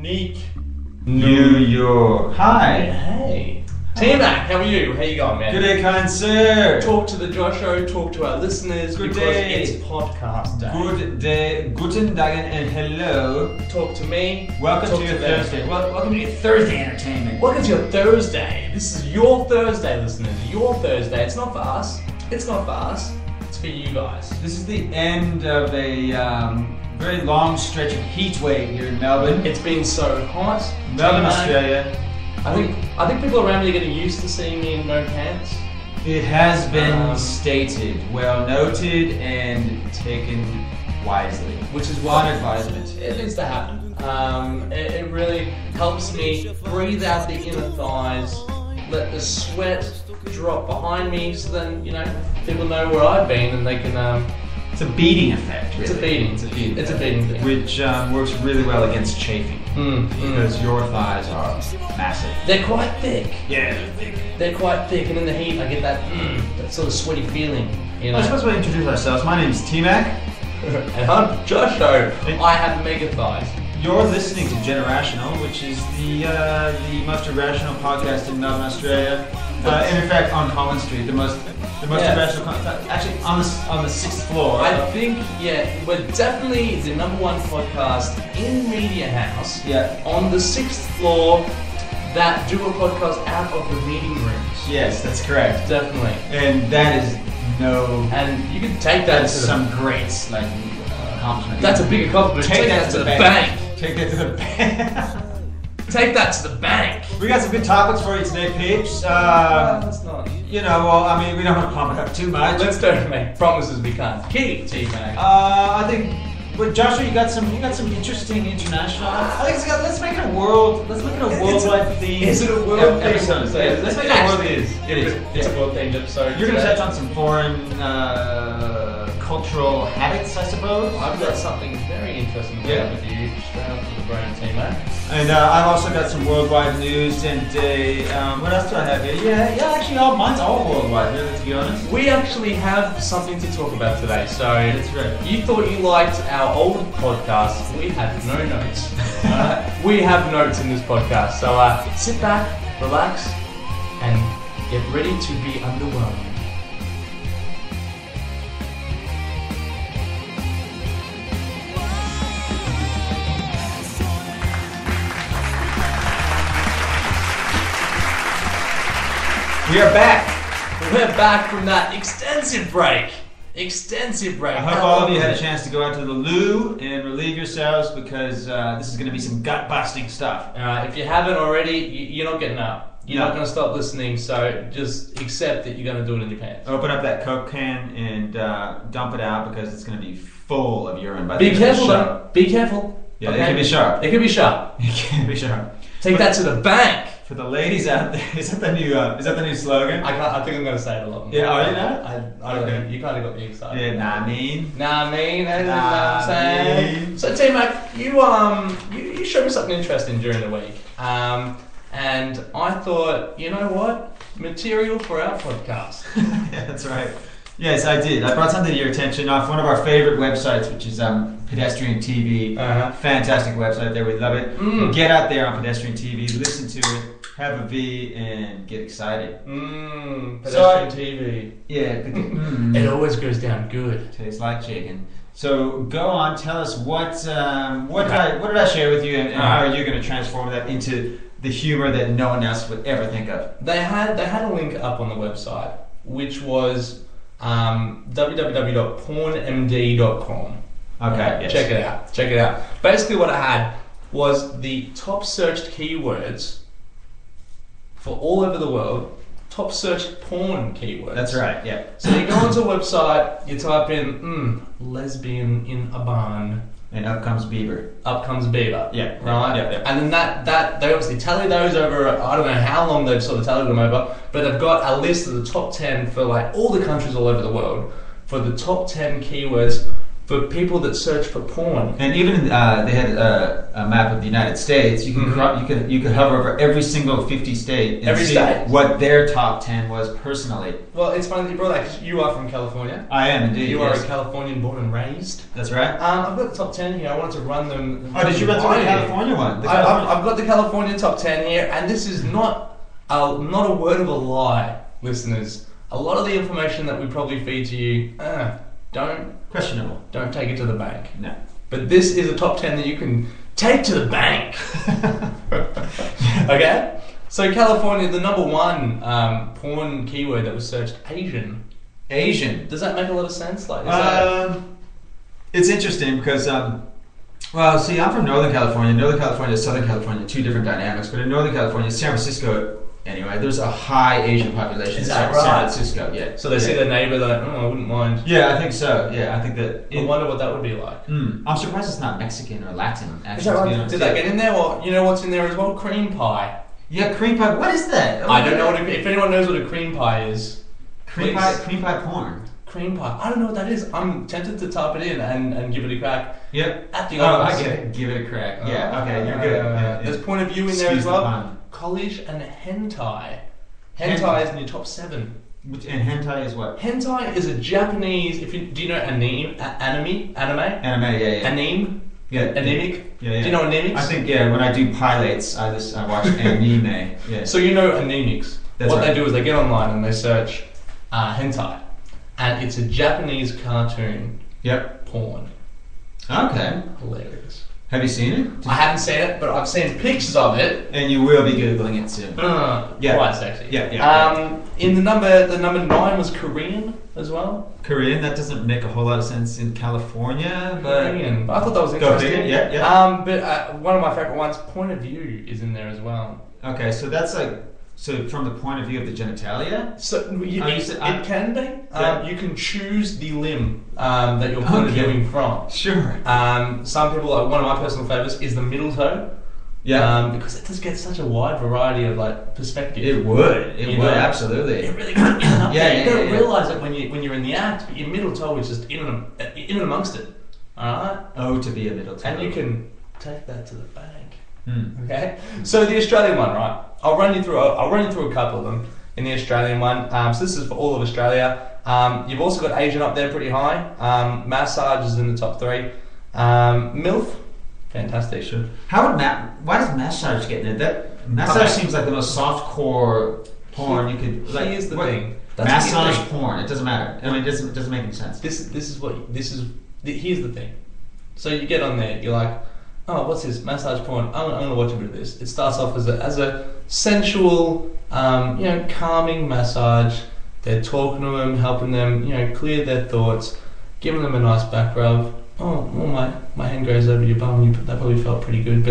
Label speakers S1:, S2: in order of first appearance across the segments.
S1: unique
S2: New York. Hi.
S1: Hey. T-Mac, how are you? How you going, man?
S2: Good day, kind sir.
S1: Talk to the Josh Show, talk to our listeners.
S2: Good
S1: because
S2: day.
S1: it's podcast day.
S2: Good day, guten Dagen, and hello.
S1: Talk to me.
S2: Welcome
S1: talk
S2: to your
S1: them.
S2: Thursday. Welcome to your Thursday entertainment.
S1: Welcome to your Thursday. This is your Thursday, listeners. Your Thursday. It's not for us. It's not for us. It's for you guys.
S2: This is the end of a very long stretch of heat wave here in Melbourne.
S1: It's been so hot.
S2: Melbourne,
S1: T-Mac.
S2: Australia.
S1: I think people around me are getting used to seeing me in no pants.
S2: It has been stated, well noted, and taken wisely.
S1: Which is why
S2: on advisement.
S1: it needs to happen. It really helps me breathe out the inner thighs, let the sweat drop behind me, so then people know where I've been and they can.
S2: It's a beating effect. Really.
S1: It's a beating. It's a beating thing.
S2: Which works really well against chafing. Because your thighs are massive.
S1: They're quite thick.
S2: Yeah, they're thick.
S1: They're quite thick, and in the heat, I get that sort of sweaty feeling.
S2: I suppose we'll introduce ourselves. My name's T-Mac.
S1: And I'm Josh Show. I have mega thighs.
S2: You're listening to Generational, which is the most irrational podcast in Melbourne, Australia. And in fact, on Collins Street, the most irrational. Actually, on the 6th floor.
S1: I think, we're definitely the #1 podcast in Media House.
S2: Yeah.
S1: On the 6th floor, that do a podcast out of the meeting rooms.
S2: Yes, that's correct.
S1: Definitely.
S2: And that is
S1: And you can take that to
S2: some great accomplishment.
S1: That's a big accomplishment. Take that to the bank.
S2: Take that to the bank.
S1: Take that to the bank.
S2: We got some good topics for you today, peeps.
S1: Let's not.
S2: We don't want to pump it up too much.
S1: Let's don't make promises we can't keep, T-Mac.
S2: I think, but Joshua, you got some interesting international. I think let's make it a worldwide theme.
S1: Is it a world
S2: episode?
S1: theme?
S2: Let's make it a world theme.
S1: It is. It's a world themed episode.
S2: You're gonna touch on some foreign cultural habits, I suppose.
S1: I've got something very interesting to share with you. Straight up to the brain, T-Mac.
S2: And I've also got some worldwide news and what else do I have here? Yeah, actually, mine's all worldwide, really, to be honest.
S1: We actually have something to talk about today. So
S2: that's right.
S1: You thought you liked our old podcast. We have no notes. We have notes in this podcast. So sit back, relax, and get ready to be underwhelmed.
S2: We are back.
S1: We're back from that extensive break.
S2: I hope all of you had a chance to go out to the loo and relieve yourselves because this is going to be some gut-busting stuff.
S1: If you haven't already, you're not getting up. You're not going to stop listening, so just accept that you're going to do it in your pants.
S2: Open up that Coke can and dump it out because it's going to be full of urine. By the
S1: Be careful, though. Be careful.
S2: Yeah, okay? It can be sharp.
S1: It can be sharp.
S2: It can be sharp.
S1: Take that to the bank.
S2: For the ladies out there, is that the new slogan?
S1: I think I'm going to say it a lot more.
S2: Yeah, are you not?
S1: I don't know. You kind of got me excited.
S2: Yeah,
S1: Nah, mean. That's what
S2: Nah,
S1: I'm saying. So, T-Mac, you showed me something interesting during the week. And I thought, you know what? Material for our podcast.
S2: Yeah, that's right. Yes, I did. I brought something to your attention off one of our favorite websites, which is Pedestrian TV. Fantastic website there. We love it. Get out there on Pedestrian TV, listen to it, have a V, and get excited.
S1: Pedestrian TV.
S2: Yeah.
S1: It always goes down good.
S2: Tastes like chicken. So go on, tell us what did I share with you, and how are you going to transform that into the humor that no one else would ever think of?
S1: They had a link up on the website, which was www.pornmd.com.
S2: Okay, yes.
S1: Check it out. Basically what I had was the top searched keywords for all over the world, top searched porn keywords.
S2: That's right, yeah.
S1: So you go onto a website, you type in lesbian in a barn.
S2: And up comes Bieber.
S1: Yeah. Right? Yeah. And then that they obviously tally those over, I don't know how long they've sort of tallied them over, but they've got a list of the top 10 for like all the countries all over the world for the top 10 keywords for people that search for porn.
S2: And even they had a map of the United States. You can you could hover over every single 50 state and see what their top 10 was personally.
S1: Well, it's funny that you brought that because you are from California.
S2: I am indeed.
S1: You are a Californian born and raised.
S2: That's right.
S1: I've got the top 10 here. I wanted to run them.
S2: Oh, did you run through the California one?
S1: I've got the California top 10 here, and this is not a word of a lie, listeners. A lot of the information that we probably feed to you,
S2: questionable.
S1: Don't take it to the bank.
S2: No.
S1: But this is a top 10 that you can take to the bank. Okay? So California, the number one porn keyword that was searched, Asian.
S2: Asian.
S1: Does that make a lot of sense? Like,
S2: it's interesting because, well, see, I'm from Northern California. Northern California, Southern California, two different dynamics. But in Northern California, San Francisco, anyway, there's a high Asian population in San Francisco. Yeah.
S1: So they see their neighbour, they're like, I wouldn't mind.
S2: Yeah, I think so. Yeah, I think that.
S1: I wonder what that would be like.
S2: I'm surprised it's not Mexican or Latin. Actually,
S1: is that right? Did that get in there? Well, you know what's in there as well? Cream pie.
S2: Yeah, cream pie. What is that?
S1: I don't know if anyone knows what a cream pie is.
S2: Cream pie porn.
S1: Cream pie. I don't know what that is. I'm tempted to type it in and give it a crack.
S2: Yep.
S1: I
S2: get it. Give it a crack. Yeah. Okay, you're good.
S1: There's point of view in there as well. College and hentai. Hentai is in your top 7.
S2: And hentai is what?
S1: Hentai is a Japanese. Do you know anime? Anime,
S2: yeah.
S1: Anime.
S2: Yeah.
S1: Anemic.
S2: Yeah.
S1: Do you know anemics?
S2: I think when I do pilates, I watch anime. Yeah.
S1: So you know anemics.
S2: That's
S1: what
S2: right.
S1: they do is they get online and they search hentai, and it's a Japanese cartoon.
S2: Yep.
S1: Porn.
S2: Okay.
S1: Hilarious.
S2: Have you seen it?
S1: I haven't seen it, but I've seen pictures of it.
S2: And you will be googling it soon.
S1: Yeah. Quite sexy.
S2: Yeah.
S1: In the number 9 was Korean as well.
S2: Korean, that doesn't make a whole lot of sense in California, but
S1: Korean. I thought that was interesting.
S2: Yeah.
S1: But one of my favorite ones, point of view, is in there as well.
S2: Okay, so that's so from the point of view of the genitalia?
S1: So it can be.
S2: Yeah.
S1: You can choose the limb that you're point of viewing from.
S2: Sure.
S1: Some people, like one of my personal favourites is the middle toe.
S2: Yeah.
S1: Because it just gets such a wide variety of perspective.
S2: It would. It would, absolutely.
S1: It really could. You don't
S2: yeah.
S1: realise it when you're in the act, but your middle toe is just in and amongst it. Alright?
S2: Oh, to be a middle toe.
S1: And you can take that to the bank.
S2: Okay.
S1: So the Australian one, right? I'll run you through a couple of them in the Australian one. So this is for all of Australia. You've also got Asian up there pretty high. Massage is in the top 3. MILF, fantastic.
S2: Sure. Why does massage get in it? That massage seems like the most soft-core porn you could.
S1: Here's the thing.
S2: Massage porn. It doesn't matter. I mean, it doesn't make any sense.
S1: Here's the thing. So you get on there. You're like, oh, what's this? Massage porn. I'm gonna watch a bit of this. It starts off as a sensual, calming massage. They're talking to them, helping them, clear their thoughts, giving them a nice back rub. Oh, my hand goes over your bum. That probably felt pretty good,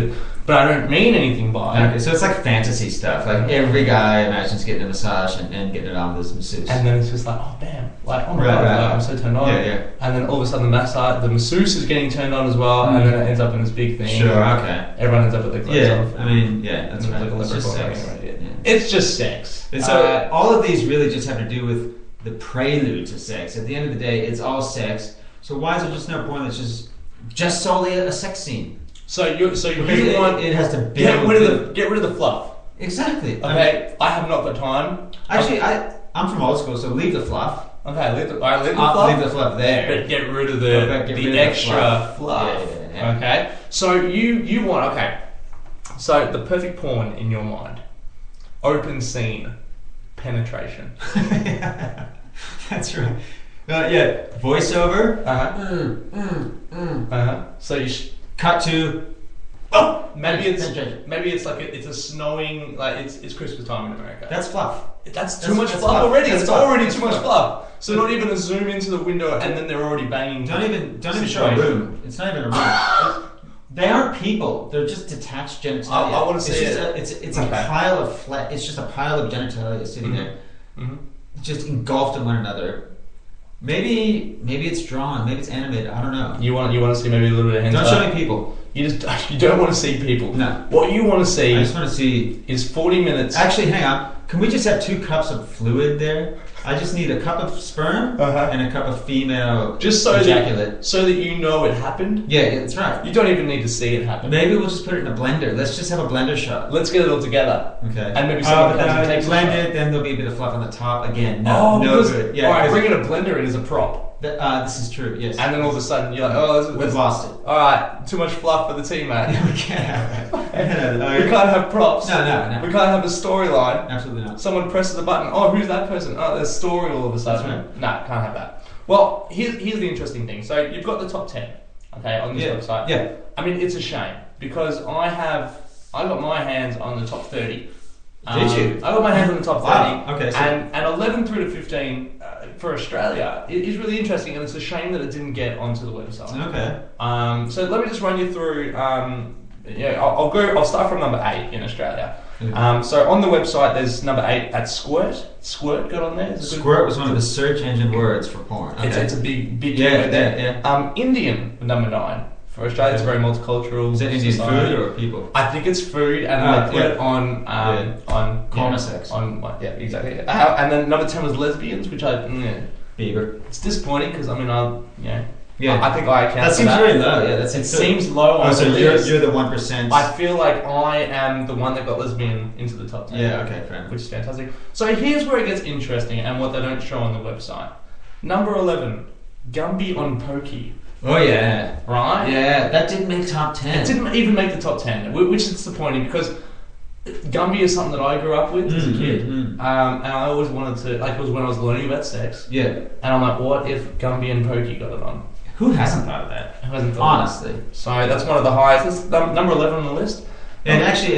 S1: but I don't mean anything by it.
S2: Okay, so it's like fantasy stuff. Like every guy imagines getting a massage and getting it on with this masseuse.
S1: And then it's just like, oh damn, oh my god, I'm so turned on.
S2: Yeah.
S1: And then all of a sudden the masseuse is getting turned on as well, and then it ends up in this big thing.
S2: Sure, okay.
S1: Everyone ends up with their clothes off.
S2: I mean, that's right.
S1: Like
S2: it's just sex.
S1: It's just sex.
S2: And so all of these really just have to do with the prelude to sex. At the end of the day, it's all sex. So why is there just no porn that's just solely a sex scene?
S1: So you want
S2: it has to
S1: get rid of the fluff.
S2: Exactly.
S1: Okay, I have not got time.
S2: Actually, I'm from old school, so leave the fluff.
S1: Okay, leave the fluff.
S2: Leave the fluff there.
S1: But get rid of the extra fluff.
S2: Yeah.
S1: Okay, so you want so the perfect porn in your mind, open scene, penetration.
S2: That's right. Voiceover.
S1: So you
S2: cut to.
S1: Maybe it's like it's a snowing, it's Christmas time in America.
S2: That's fluff.
S1: That's too much fluff already. It's already too much fluff. So not even a zoom into the window and then they're already banging.
S2: Don't even show a room. It's not even a room. They aren't people. They're just detached genitalia.
S1: I want to see it.
S2: It's a pile of flesh. It's just a pile of genitalia sitting there, just engulfed in one another. Maybe it's drawn. Maybe it's animated. I don't know.
S1: You want to see maybe a little bit of hentai?
S2: Don't show me people.
S1: You don't want to see people.
S2: No.
S1: What you want to see.
S2: I just want to see
S1: is 40 minutes.
S2: Actually, hang on. Can we just have 2 cups of fluid there? I just need a cup of sperm and a cup of female
S1: just so
S2: ejaculate.
S1: So that you know it happened?
S2: Yeah, that's right.
S1: You don't even need to see it happen.
S2: Maybe we'll just put it in a blender. Let's just have a blender shot.
S1: Let's get it all together.
S2: Okay.
S1: And maybe someone comes and takes
S2: blend it, then there'll be a bit of fluff on the top. Again, no good. Yeah,
S1: alright, bringing a blender in is a prop.
S2: This is true, yes.
S1: And then all of a sudden you're like,
S2: we've lost it.
S1: Alright, too much fluff for the team, mate.
S2: We can't have that.
S1: We can't have props.
S2: No.
S1: We can't have a storyline.
S2: Absolutely not.
S1: Someone presses a button. Oh, who's that person? Oh, there's a story all of a sudden.
S2: Right.
S1: No, can't have that. Well, here's the interesting thing. So you've got the top 10, okay, on this website.
S2: Yeah.
S1: I mean, it's a shame because I got my hands on the top 30.
S2: Did you?
S1: I got my hands on the top 30.
S2: Wow. Okay. So
S1: and 11 through to 15 for Australia is really interesting, and it's a shame that it didn't get onto the website.
S2: Okay.
S1: So let me just run you through. I'll start from number 8 in Australia.
S2: Okay.
S1: So on the website, there's number 8 at Squirt. Squirt got on there.
S2: Squirt was one of the search engine words for porn. Okay.
S1: It's a big
S2: word there.
S1: Yeah. Indian number 9 for Australia. It's very multicultural.
S2: Is it Indian food or people?
S1: I think it's food, and they put it on
S2: Cornisex.
S1: Exactly. And then number 10 was lesbians, which
S2: Bieber.
S1: It's disappointing because I think I account
S2: that seems very low. Yeah,
S1: it seems low on
S2: so
S1: the list.
S2: You're the 1%.
S1: I feel like I am the one that got lesbian into the top 10.
S2: Yeah, okay, fair enough.
S1: Which is fantastic. So here's where it gets interesting and what they don't show on the website. Number 11, Gumby on Pokey.
S2: Oh yeah.
S1: Right?
S2: Yeah, that didn't make top 10.
S1: It didn't even make the top 10, which is disappointing because Gumby is something that I grew up with as a kid. And I always wanted to, like, it was when I was learning about sex.
S2: Yeah.
S1: And I'm like, what if Gumby and Pokey got it on?
S2: Who hasn't thought of that?
S1: Who hasn't thought
S2: Honestly.
S1: of that? So that's one of the highest. That's number 11 on the list.
S2: And actually,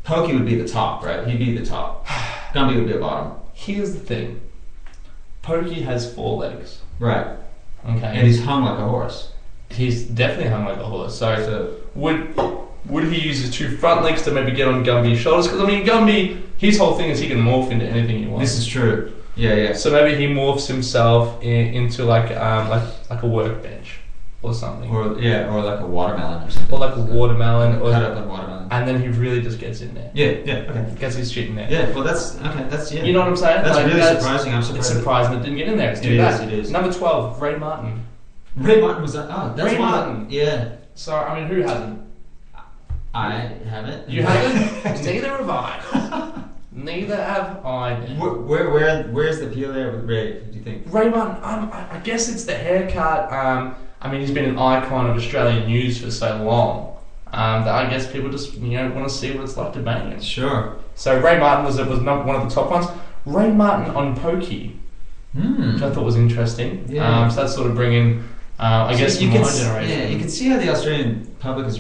S2: Pokey would be the top, right? He'd be the top. Gumby would be the bottom.
S1: Here's the thing. Pokey has 4 legs.
S2: Right.
S1: Okay.
S2: And he's hung like a horse.
S1: He's definitely hung like a horse. So would he use his 2 front legs to maybe get on Gumby's shoulders? Because I mean, Gumby, his whole thing is he can morph into anything he wants.
S2: This is true. Yeah.
S1: So maybe he morphs himself into like a workbench or something.
S2: Or like a watermelon or something.
S1: Or like a watermelon. Or
S2: cut up a watermelon.
S1: And then he really just gets in there.
S2: Yeah. Okay.
S1: Gets his shit in there.
S2: Yeah. Well, that's okay. That's
S1: You know what I'm saying?
S2: That's really surprising. I'm surprised.
S1: It's surprising it didn't get in there. It's too bad.
S2: It is.
S1: Number 12, Ray Martin.
S2: Ray Martin was that? Oh, that's
S1: Ray Martin.
S2: Yeah.
S1: So I mean, who hasn't?
S2: I haven't.
S1: You haven't? Neither have I. Neither have I.
S2: Where's the appeal there with Ray? Do you think?
S1: Ray Martin. I guess it's the haircut. I mean, he's been an icon of Australian news for so long that I guess people just want to see what it's like to bang him.
S2: Sure.
S1: So Ray Martin was not one of the top ones. Ray Martin on Pokey, which I thought was interesting.
S2: Yeah.
S1: So that's sort of bringing, I guess, my generation.
S2: Yeah, you can see how the Australian public is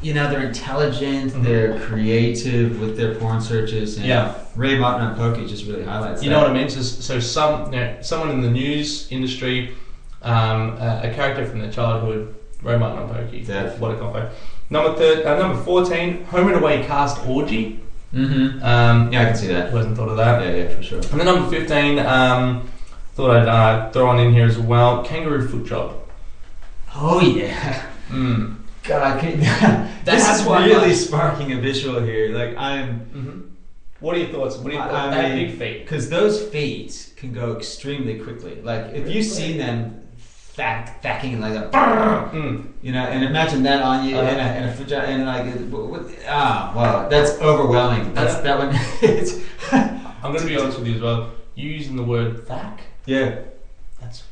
S2: they're intelligent, they're creative with their porn searches. And Ray Martin on Pokey just really highlights that.
S1: You know what I mean? So someone in the news industry, a character from their childhood, Ray Martin on Pokey. What a combo. Number 14, Home and Away cast orgy.
S2: I can see that.
S1: Who hasn't thought of that?
S2: Yeah, for sure.
S1: And then number 15, thought I'd throw on in here as well, Kangaroo Foot Job.
S2: Oh yeah. God, this is really sparking a visual here. Like
S1: What are your thoughts? They have big feet.
S2: Because those feet can go extremely quickly. Like if you've seen them thacking like that, and imagine that on you in a vagina, and like, wow, that's overwhelming. That one.
S1: I'm going to be honest with you as well. You using the word thack?
S2: Yeah.
S1: That's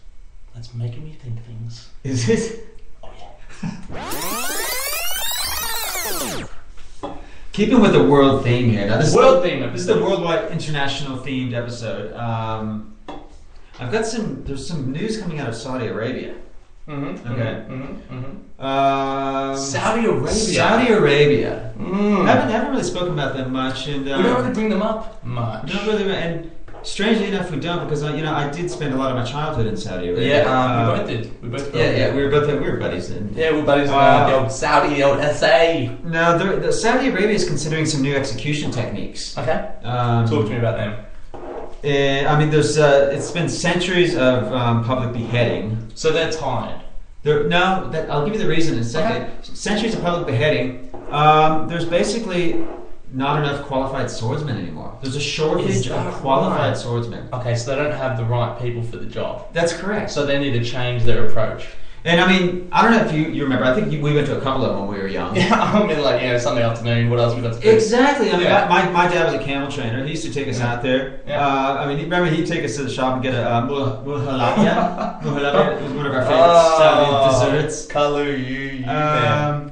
S1: making me think things.
S2: Is it?
S1: Oh yeah.
S2: Keeping with the world theme here. Now, this is the worldwide international themed episode. I've got there's some news coming out of Saudi Arabia.
S1: Saudi Arabia.
S2: Saudi Arabia. Haven't really spoken about them much, and
S1: we don't really bring them up much.
S2: We don't really, and strangely enough, we don't, because I did spend a lot of my childhood in Saudi Arabia.
S1: Yeah, we both did. We both.
S2: We were buddies then.
S1: Yeah, we were buddies. The old Saudi, the old SA.
S2: Now, the Saudi Arabia is considering some new execution techniques.
S1: Okay. Talk to me about them.
S2: I mean, there's it's been centuries of public beheading.
S1: So they're tired.
S2: I'll give you the reason in a second. Okay. Centuries of public beheading. There's basically not enough qualified swordsmen anymore. There's a shortage of qualified swordsmen.
S1: Okay, so they don't have the right people for the job.
S2: That's correct.
S1: So they need to change their approach.
S2: And I mean, I don't know if you remember, I think we went to a couple of them when we were young.
S1: Yeah, I mean, like, Sunday afternoon, what else we got to do?
S2: Exactly. I mean, my dad was a camel trainer. He used to take us out there.
S1: Yeah.
S2: I mean, remember he'd take us to the shop and get a muhalabia. Muhalabia. It was one of our favorite Saudi desserts.
S1: Kalu,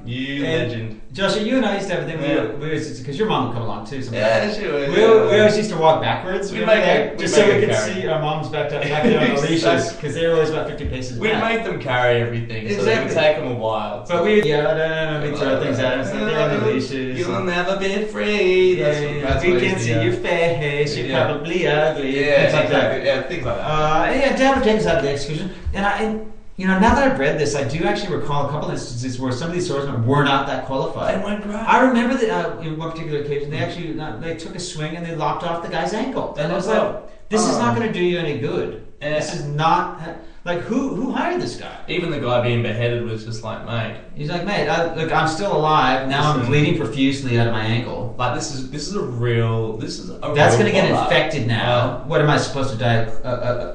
S1: you legend.
S2: Joshua, you and I used to have a thing. Because your mom would come along too. Sometimes.
S1: Yeah, she would.
S2: We always used to walk backwards.
S1: We'd make it,
S2: just so we could see our moms back there on the leashes, because they were always about 50 paces
S1: back. We'd make them carry everything, so it would take them a while.
S2: But we'd throw things at them, so they're on the leashes.
S1: You'll never be free.
S2: That's we can see your face. You're probably ugly.
S1: Yeah, things like that. Yeah, things like that.
S2: Dad would take us out of the excursion, and now that I've read this, I do actually recall a couple of instances where some of these swordsmen were not that qualified.
S1: They weren't great.
S2: I remember that in one particular occasion, they actually they took a swing and they lopped off the guy's ankle. And I was like, this is not going to do you any good. And this is not... Like, who hired this guy?
S1: Even the guy being beheaded was just like, mate.
S2: He's like, mate, look, I'm still alive. Now I'm bleeding profusely out of my ankle.
S1: Like, this is a real... That's
S2: going to get infected now. What am I supposed to die?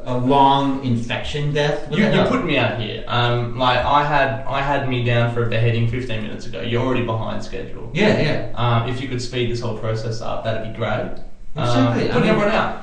S2: A long infection death?
S1: You're putting me out here. I had me down for a beheading 15 minutes ago. You're already behind schedule.
S2: Yeah.
S1: If you could speed this whole process up, that'd be great.
S2: Exactly.
S1: Putting everyone out.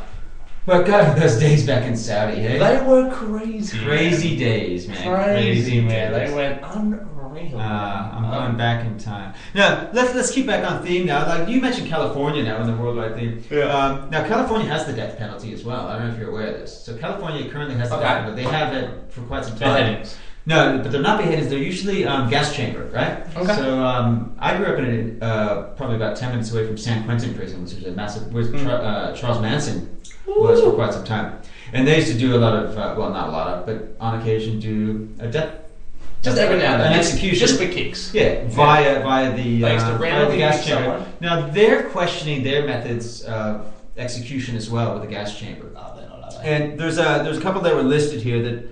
S2: But God, those days back in Saudi, hey?
S1: They were crazy.
S2: Crazy days, man.
S1: Crazy, man. They went unreal.
S2: I'm going back in time. Now, let's keep back on theme now. Like, you mentioned California now in the worldwide theme.
S1: Yeah.
S2: Now, California has the death penalty as well. I don't know if you're aware of this. So California currently has the death penalty. They have it for quite some time.
S1: Beheadings.
S2: No, but they're not beheadings. They're usually gas chamber, right?
S1: Okay.
S2: So I grew up in probably about 10 minutes away from San Quentin prison, which is a massive... where Charles Manson was for quite some time. And they used to do a lot of, not a lot of, but on occasion do a death...
S1: Just every now and then.
S2: An execution.
S1: Just for kicks.
S2: Yeah, via the gas chamber.
S1: Someone.
S2: Now, they're questioning their methods of execution as well with the gas chamber.
S1: Oh, they're not, are they?
S2: And there's a couple that were listed here that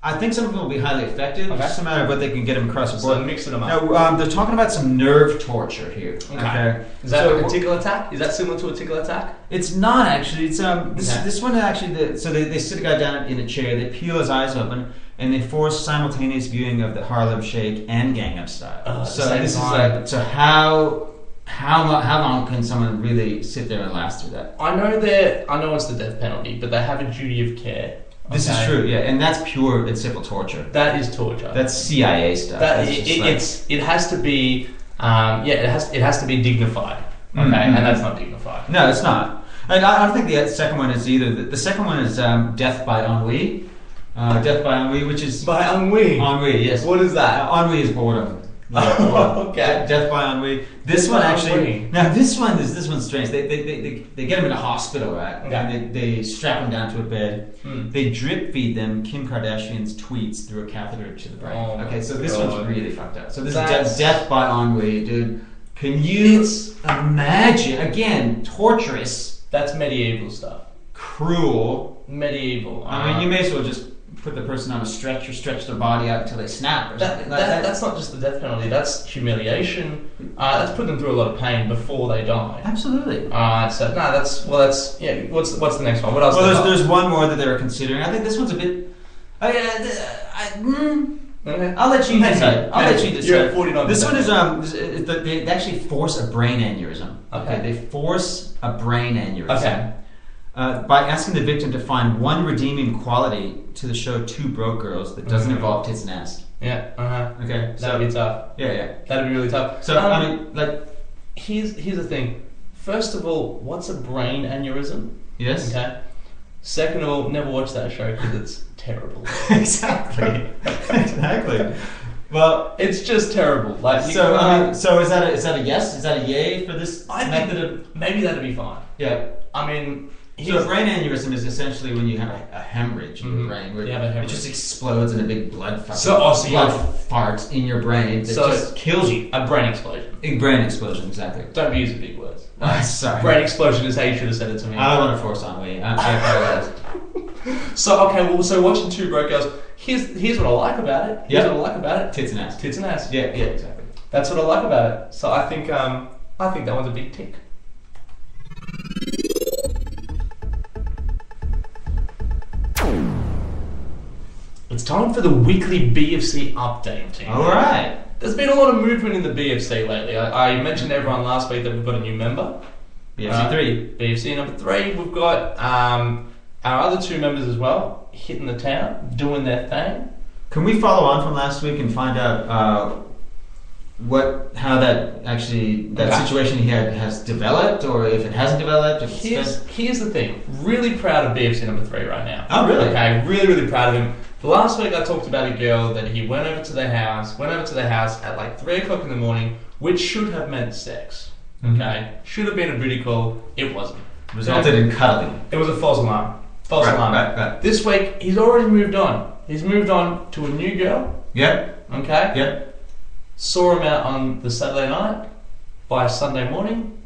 S2: I think some of them will be highly effective. It's just a matter of what they can get them across the board.
S1: So mixing them up.
S2: Now, they're talking about some nerve torture here. Okay.
S1: Is that a tickle attack? Is that similar to a tickle attack?
S2: It's not actually. It's this one actually. So they sit a guy down in a chair. They peel his eyes open, and they force simultaneous viewing of the Harlem Shake and Gangnam Style. So this is like. So how long can someone really sit there and last through that?
S1: I know it's the death penalty, but they have a duty of care.
S2: This is true, yeah, and that's pure and simple torture.
S1: That is torture.
S2: That's CIA stuff.
S1: It has to be, it has to be dignified. Okay, and that's not dignified.
S2: No, it's not. And I don't think the second one is either. The second one is death by ennui. Death by ennui, which is
S1: by ennui.
S2: Ennui, yes.
S1: What is that?
S2: Ennui is boredom.
S1: Okay.
S2: Death by ennui. This one actually. Now this one's strange. They get him in a hospital, right?
S1: Okay.
S2: And they strap him down to a bed. They drip feed them Kim Kardashian's tweets through a catheter to the brain. Okay, so this one's really fucked up. So this is death by ennui, dude. Can you imagine? Again, torturous.
S1: That's medieval stuff.
S2: Cruel.
S1: Medieval.
S2: I mean, you may as well just put the person on a stretcher, stretch their body out until they snap or something.
S1: That's not just the death penalty. That's humiliation. That's putting them through a lot of pain before they die.
S2: Absolutely.
S1: What's the next one? What else?
S2: Well, there's one more that they were considering. I think this one's a bit. I'll let you decide. I'll let you decide.
S1: You're at 49%.
S2: This one is they actually force a brain aneurysm. Okay. They force a brain aneurysm.
S1: Okay.
S2: By asking the victim to find one redeeming quality to the show Two Broke Girls that doesn't involve tits and ass.
S1: Yeah.
S2: Okay.
S1: That'd be tough.
S2: Yeah.
S1: That'd be really tough.
S2: So I mean, like,
S1: here's the thing. First of all, what's a brain aneurysm?
S2: Yes.
S1: Okay. Second of all, never watch that show because it's terrible.
S2: Exactly. Well,
S1: it's just terrible. Like,
S2: so is that a yes? Is that a yay for this method?
S1: Maybe that'd be fine.
S2: Yeah.
S1: I mean.
S2: So a brain aneurysm is essentially when you have a hemorrhage in your brain, where it just explodes in a big blood fart in your brain that just kills you.
S1: A brain explosion.
S2: A brain explosion, exactly.
S1: Don't be using big words.
S2: Sorry.
S1: Brain explosion is how you should have said it to me.
S2: I don't want to force on me. I apologize.
S1: So watching Two Broke Girls, here's what I like about it.
S2: Tits and ass.
S1: Tits and ass.
S2: Yeah, exactly.
S1: That's what I like about it. So I think I think that one's a big tick. It's time for the weekly BFC update, team.
S2: All right.
S1: There's been a lot of movement in the BFC lately. I mentioned to everyone last week that we've got a new member.
S2: BFC 3.
S1: BFC number 3. We've got our other 2 members as well, hitting the town, doing their thing.
S2: Can we follow on from last week and find out how that situation he had has developed, or if it hasn't developed?
S1: Here's the thing. Really proud of BFC number 3 right now.
S2: Oh, really?
S1: Okay, really proud of him. Last week I talked about a girl that he went over to their house at like 3 o'clock in the morning, which should have meant sex. Okay? Should have been a booty call. It wasn't.
S2: Resulted in cuddling.
S1: It was a false alarm. Right. This week he's already moved on. He's moved on to a new girl.
S2: Yep.
S1: Okay?
S2: Yep.
S1: Saw him out on the Saturday night. By Sunday morning,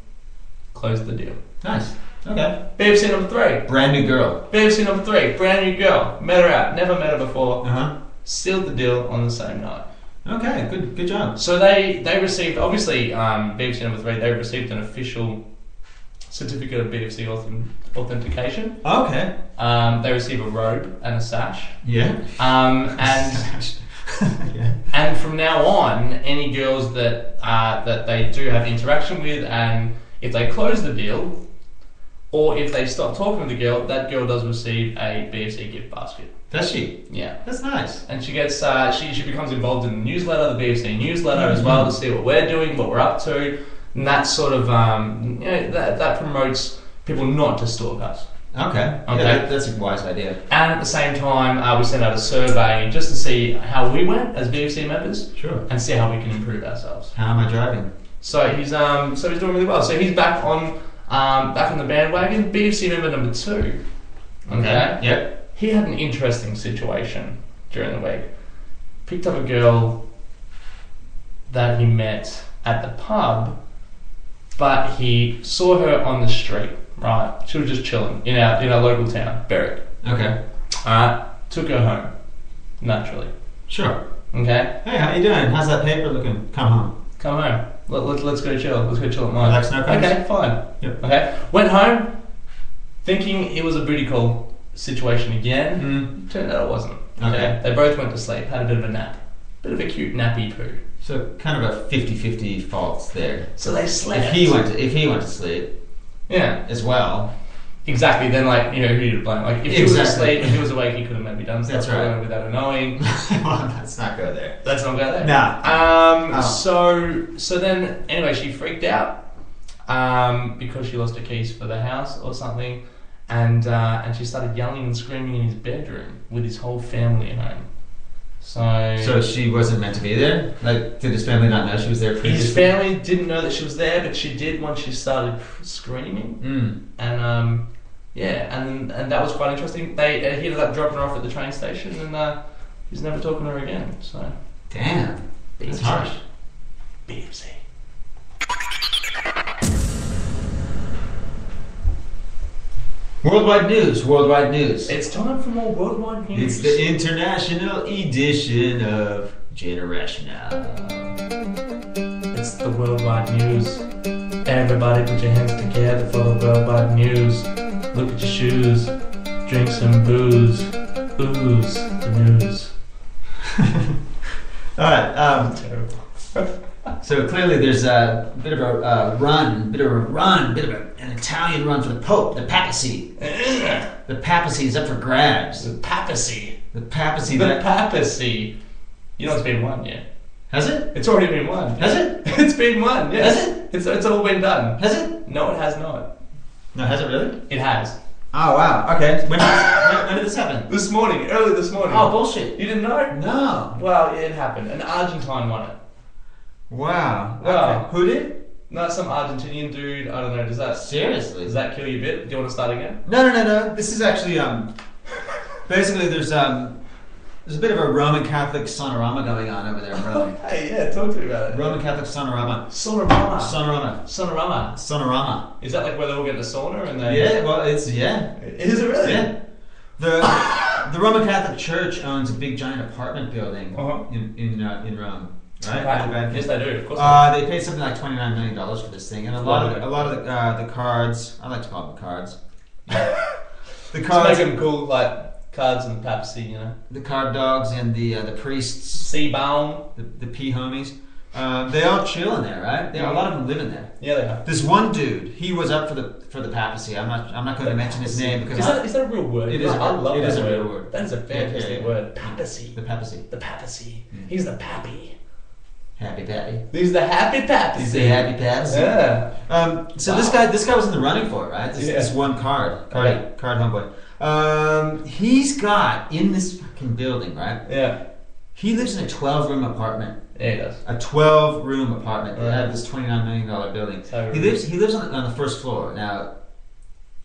S1: closed the deal.
S2: Nice. Okay.
S1: BFC number 3.
S2: Brand new girl.
S1: BFC number 3. Brand new girl. Met her out. Never met her before.
S2: Uh-huh.
S1: Sealed the deal on the same night.
S2: Okay. Good job.
S1: So they received, obviously, BFC number 3, they received an official certificate of BFC authentication.
S2: Okay.
S1: They receive a robe and a sash.
S2: Yeah.
S1: Yeah. And from now on, any girls that they do have interaction with, and if they close the deal, or if they stop talking to the girl, that girl does receive a BFC gift basket.
S2: Does she?
S1: Yeah.
S2: That's nice.
S1: And she gets she becomes involved in the newsletter, the BFC newsletter as well, to see what we're doing, what we're up to, and that sort of that promotes people not to stalk us.
S2: Okay. Yeah, that's a wise idea.
S1: And at the same time, we sent out a survey just to see how we went as BFC members.
S2: Sure.
S1: And see how we can improve ourselves.
S2: How am I driving?
S1: So he's doing really well. So he's back on the bandwagon. BFC member number 2. Okay.
S2: Yep.
S1: He had an interesting situation during the week. Picked up a girl that he met at the pub, but he saw her on the street. Right, she was just chilling in our local town, Berwick.
S2: Okay.
S1: Took her home, naturally.
S2: Sure.
S1: Okay.
S2: Hey, how you doing? How's that paper looking? Come home.
S1: Let's go chill. Let's go chill at mine.
S2: Relax, no comments?
S1: Okay, fine.
S2: Yep.
S1: Okay. Went home, thinking it was a booty call situation again. Turned out it wasn't. Okay. They both went to sleep. Had a bit of a nap. Bit of a cute nappy poo.
S2: So kind of a 50-50 fault there.
S1: So they slept.
S2: If he went to sleep.
S1: Yeah.
S2: As well.
S1: Exactly. Then, who do you blame? Like, if he was asleep, if he was awake, he could have maybe done stuff.
S2: That's right.
S1: Without her knowing.
S2: Well, let's not go there.
S1: Let's not go there.
S2: Nah.
S1: So then, anyway, she freaked out because she lost her keys for the house or something, and she started yelling and screaming in his bedroom with his whole family at home. So
S2: she wasn't meant to be there? Like, did his family not know she was there previously?
S1: His family didn't know that she was there, but she did once she started screaming. And that was quite interesting. He ended up dropping her off at the train station, and he's never talking to her again. So
S2: damn, that's harsh.
S1: BFC.
S2: Worldwide news.
S1: It's time for more worldwide news.
S2: It's the international edition of Generational.
S1: It's the worldwide news. Everybody put your hands together for the worldwide news. Look at your shoes. Drink some booze. Ooze the news.
S2: Alright,
S1: terrible.
S2: So clearly there's a bit of an Italian run for the Pope, the papacy. The papacy is up for grabs.
S1: The papacy.
S2: The papacy.
S1: You know it's been won, yeah?
S2: Has it?
S1: It's already been won.
S2: Has it?
S1: It's been won, yes.
S2: Has it?
S1: It's all been done.
S2: Has it?
S1: No, it has not.
S2: No, has it really?
S1: It has.
S2: Oh, wow. Okay. When did this happen?
S1: This morning. Early this morning.
S2: Oh, bullshit.
S1: You didn't know?
S2: No.
S1: Well, it happened. An Argentine won it.
S2: Wow.
S1: Wow.
S2: Okay. Who did?
S1: No, some Argentinian dude. I don't know. Does that
S2: seriously?
S1: Does that kill you a bit? Do you want to start again?
S2: No. This is actually basically there's a bit of a Roman Catholic sonorama going on over there in Rome.
S1: Hey, yeah, talk to me about it.
S2: Roman Catholic sonorama.
S1: Sonorama. Is that like where they all get in a sauna and they?
S2: Yeah. Well, it's
S1: Is it really?
S2: Yeah. The Roman Catholic Church owns a big giant apartment building in Rome. right?
S1: Right. Yes, they do. Of course.
S2: They paid something like $29 million for this thing, and a lot of the cards. I like to call them cards. The cards
S1: make them cool, like cards and the papacy, you know.
S2: The card dogs and the priests.
S1: Seabound.
S2: The P homies. They all chill in there, right? A lot of them live in there.
S1: Yeah, they have.
S2: This one dude, he was up for the papacy. I'm not going to mention his name because
S1: is that a real word?
S2: It is.
S1: I love that word.
S2: A real word.
S1: That is a fantastic word. Papacy.
S2: The papacy.
S1: The papacy. He's the pappy.
S2: Happy pappy.
S1: He's the happy papacy.
S2: He's the happy papacy.
S1: Yeah.
S2: So this guy was in the running for it, right? This one card homeboy. He's got in this fucking building, right?
S1: Yeah.
S2: He lives in a 12-room apartment.
S1: Yeah, he does.
S2: A 12-room apartment out of this $29 million building. So he lives on the first floor. Now,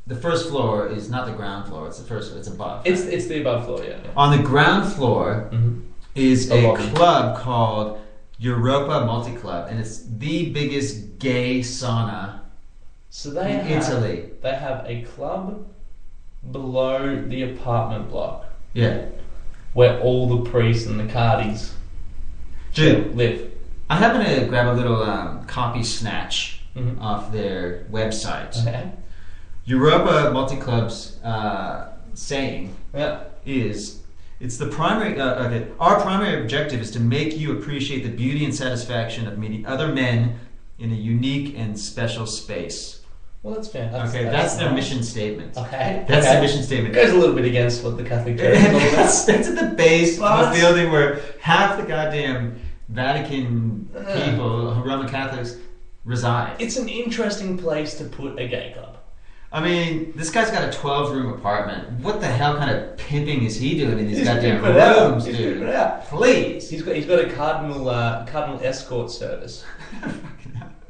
S2: the first floor is not the ground floor. It's the first. It's above.
S1: It's the above floor. Yeah.
S2: On the ground floor is a club called Europa Multi Club, and it's the biggest gay sauna in Italy.
S1: They have a club below the apartment block.
S2: Yeah. Where
S1: all the priests and the Cardis live.
S2: I happen to grab a little copy snatch off their website.
S1: Okay.
S2: Europa Multi Club's saying is, it's the primary. Our primary objective is to make you appreciate the beauty and satisfaction of meeting other men in a unique and special space.
S1: Well, that's fair.
S2: That's their mission statement.
S1: Okay.
S2: That's their mission statement.
S1: It goes a little bit against what the Catholic Church is all about.
S2: That's at the base of a building where half the goddamn Vatican people, Roman Catholics, reside.
S1: It's an interesting place to put a gay club.
S2: I mean, this guy's got a 12-room apartment. What the hell kind of pimping is he doing in these goddamn rooms, dude? Please.
S1: He's got a cardinal escort service.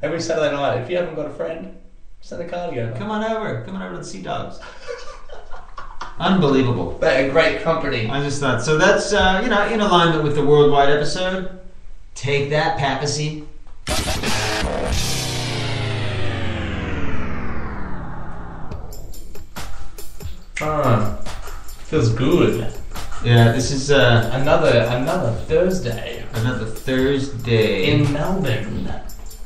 S1: Every Saturday night, if you haven't got a friend, send a cardio.
S2: Come on over to the Sea Dogs. Unbelievable.
S1: They're a great company.
S2: I just thought so. That's in alignment with the worldwide episode. Take that, papacy.
S1: Feels good.
S2: Yeah, this is
S1: another Thursday.
S2: Another Thursday
S1: in Melbourne,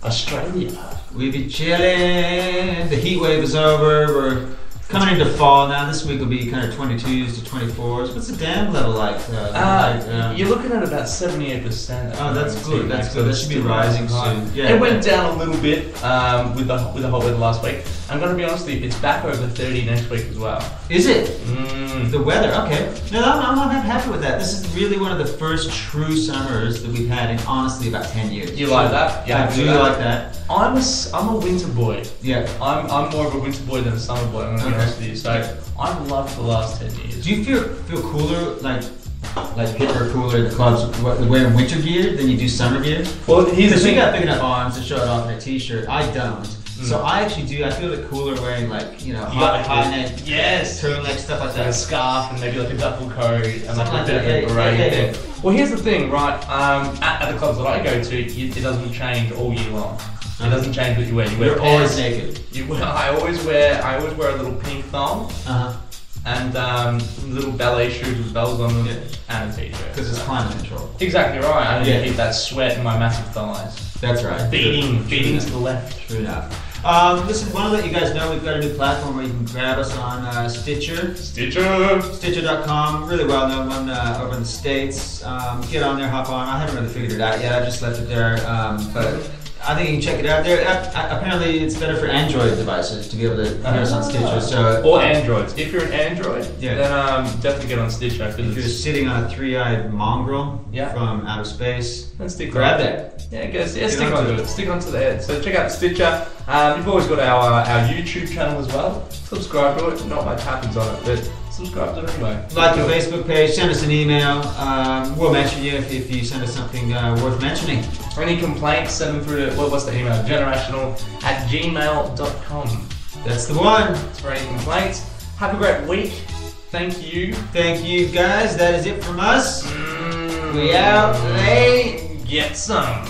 S1: Australia.
S2: We be chilling. The heat wave is over. We're coming into fall now. This week will be kind of 22s to 24s. What's the dam level like?
S1: You're looking at about 78%.
S2: Oh, that's good. That's good. That should be rising soon.
S1: Yeah, it went down a little bit with the hot weather last week. I'm going to be honest with you, it's back over 30 next week as well.
S2: Is it? The weather, okay. No, I'm not happy with that. This is really one of the first true summers that we've had in honestly about 10 years.
S1: You like that?
S2: Yeah, I do like that.
S1: I'm a winter boy.
S2: Yeah.
S1: I'm more of a winter boy than a summer boy, I'm going to be honest with you. So I've loved the last 10 years.
S2: Do you feel cooler, like hipper, cooler in the clubs wearing winter gear than you do summer gear?
S1: Well, here's the thing.
S2: You got big enough arms to show it off in a t-shirt. I don't. So I actually do. I feel it cooler wearing high neck, turtleneck, stuff like that.
S1: A scarf and maybe like a duffel coat and like a bit of a beret thing. Well, here's the thing, right? At the clubs that I go to, it doesn't change all year long. It doesn't change what you wear.
S2: You're always naked.
S1: I always wear a little pink thong. And little ballet shoes with bells on them and a t-shirt.
S2: Because it's climate control.
S1: Exactly right. I need to keep that sweat in my massive thighs.
S2: That's right.
S1: Beating to the left.
S2: True enough. Listen, I want to let you guys know we've got a new platform where you can grab us on Stitcher. Stitcher.com. Really well known one over in the States. Get on there, hop on. I haven't really figured it out yet. I just left it there. But I think you can check it out there. Apparently, it's better for Android devices to be able to hear us on Stitcher.
S1: Or Androids. If you're an Android, then definitely get on Stitcher.
S2: If you're sitting on a three-eyed mongrel from outer space,
S1: then
S2: grab that.
S1: Stick onto the head. So check out Stitcher. You've always got our YouTube channel as well. Subscribe to it. Not much happens on it, but subscribe to it anyway.
S2: Like the Facebook page, send us an email. We'll mention you if you send us something worth mentioning.
S1: Any complaints, send them through to, what's the email? generational@gmail.com.
S2: That's the one.
S1: That's for any complaints. Have a great week. Thank you.
S2: Thank you, guys. That is it from us. We out. Hey,
S1: get some.